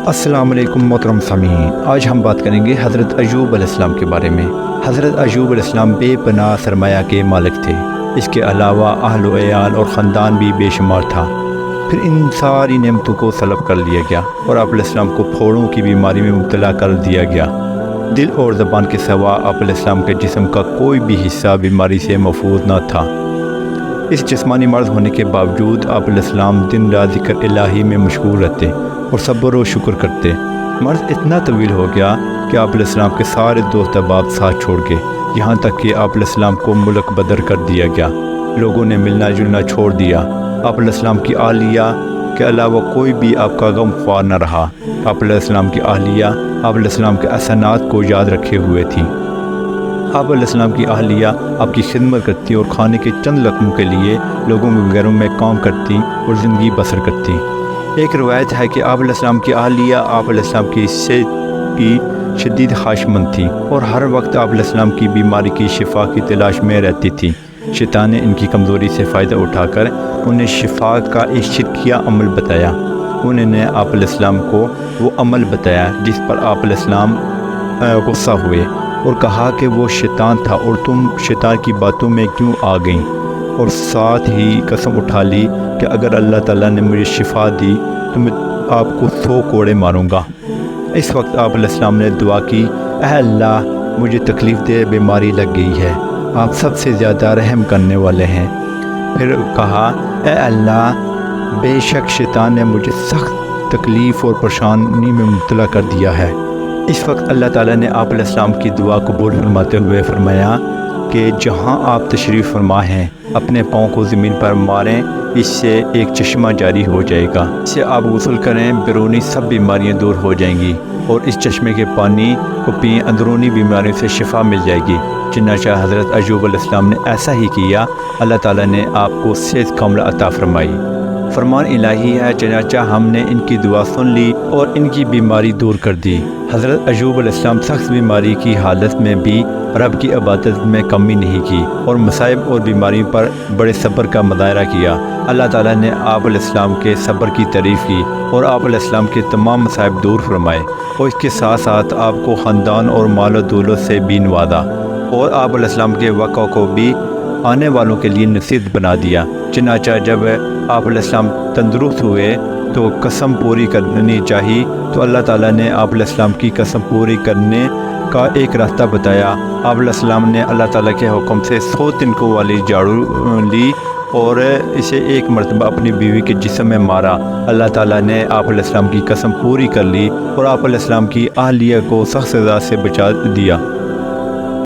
السلام علیکم محترم سامعین، آج ہم بات کریں گے حضرت ایوب علیہ السلام کے بارے میں۔ حضرت ایوب علیہ السلام بے پناہ سرمایہ کے مالک تھے۔ اس کے علاوہ اہل و عیال اور خاندان بھی بے شمار تھا۔ پھر ان ساری نعمتوں کو سلب کر لیا گیا اور آپ علیہ السلام کو پھوڑوں کی بیماری میں مبتلا کر دیا گیا۔ دل اور زبان کے سوا آپ علیہ السلام کے جسم کا کوئی بھی حصہ بیماری سے محفوظ نہ تھا۔ اس جسمانی مرض ہونے کے باوجود آپ علیہ السلام دن رات ذکر الہی میں مشغول رہتے اور صبر و شکر کرتے۔ مرض اتنا طویل ہو گیا کہ آپ علیہ السلام کے سارے دوست احباب ساتھ چھوڑ گئے، یہاں تک کہ آپ علیہ السلام کو ملک بدر کر دیا گیا۔ لوگوں نے ملنا جلنا چھوڑ دیا۔ آپ علیہ السلام کی اہلیہ کے علاوہ کوئی بھی آپ کا غم خوار نہ رہا۔ آپ علیہ السلام کی اہلیہ آپ علیہ السلام کے احسانات کو یاد رکھے ہوئے تھی۔ آپ علیہ السلام کی اہلیہ آپ کی خدمت کرتی اور کھانے کے چند لقموں کے لیے لوگوں کے گھروں میں کام کرتی اور زندگی بسر کرتی۔ ایک روایت ہے کہ آپ علیہ السلام کی اہلیہ آپ علیہ السلام کی صحت کی شدید خواہش مند تھی اور ہر وقت آپ علیہ السلام کی بیماری کی شفا کی تلاش میں رہتی تھی۔ شیطان نے ان کی کمزوری سے فائدہ اٹھا کر انہیں شفا کا ایک شرکیہ عمل بتایا۔ انہوں نے آپ علیہ السلام کو وہ عمل بتایا جس پر آپ علیہ السلام غصہ ہوئے اور کہا کہ وہ شیطان تھا اور تم شیطان کی باتوں میں کیوں آ گئیں، اور ساتھ ہی قسم اٹھا لی کہ اگر اللہ تعالیٰ نے مجھے شفا دی تو میں آپ کو 100 کوڑے ماروں گا۔ اس وقت آپ علیہ السلام نے دعا کی، اے اللہ مجھے تکلیف دہ بیماری لگ گئی ہے، آپ سب سے زیادہ رحم کرنے والے ہیں۔ پھر کہا، اے اللہ بے شک شیطان نے مجھے سخت تکلیف اور پریشانی میں مبتلا کر دیا ہے۔ اس وقت اللہ تعالیٰ نے آپ علیہ السلام کی دعا قبول فرماتے ہوئے فرمایا کہ جہاں آپ تشریف فرما ہیں اپنے پاؤں کو زمین پر ماریں، اس سے ایک چشمہ جاری ہو جائے گا، اس سے آپ غسل کریں، بیرونی سب بیماریاں دور ہو جائیں گی، اور اس چشمے کے پانی کو پئیں، اندرونی بیماریوں سے شفا مل جائے گی۔ چنانچہ حضرت ایوب علیہ السلام نے ایسا ہی کیا۔ اللہ تعالیٰ نے آپ کو صحت کاملہ عطا فرمائی۔ فرمان الہی ہے، چنانچہ ہم نے ان کی دعا سن لی اور ان کی بیماری دور کر دی۔ حضرت ایوب علیہ السلام سخت بیماری کی حالت میں بھی رب کی عبادت میں کمی نہیں کی اور مصائب اور بیماریوں پر بڑے صبر کا مظاہرہ کیا۔ اللہ تعالیٰ نے آپ علیہ السلام کے صبر کی تعریف کی اور آپ علیہ السلام کے تمام مصائب دور فرمائے، اور اس کے ساتھ ساتھ آپ کو خاندان اور مال و دولت سے بھی نوازا، اور آپ علیہ السلام کے وقوع کو بھی آنے والوں کے لیے نصیب بنا دیا۔ چنانچہ جب آپ علیہ السلام تندرست ہوئے تو قسم پوری کرنی چاہیے، تو اللہ تعالیٰ نے آپ علیہ السلام کی قسم پوری کرنے کا ایک راستہ بتایا۔ آپ علیہ السلام نے اللہ تعالیٰ کے حکم سے 100 تنکوں والی جھاڑو لی اور اسے ایک مرتبہ اپنی بیوی کے جسم میں مارا۔ اللہ تعالیٰ نے آپ علیہ السلام کی قسم پوری کر لی اور آپ علیہ السلام کی اہلیہ کو سخت سزا سے بچا دیا۔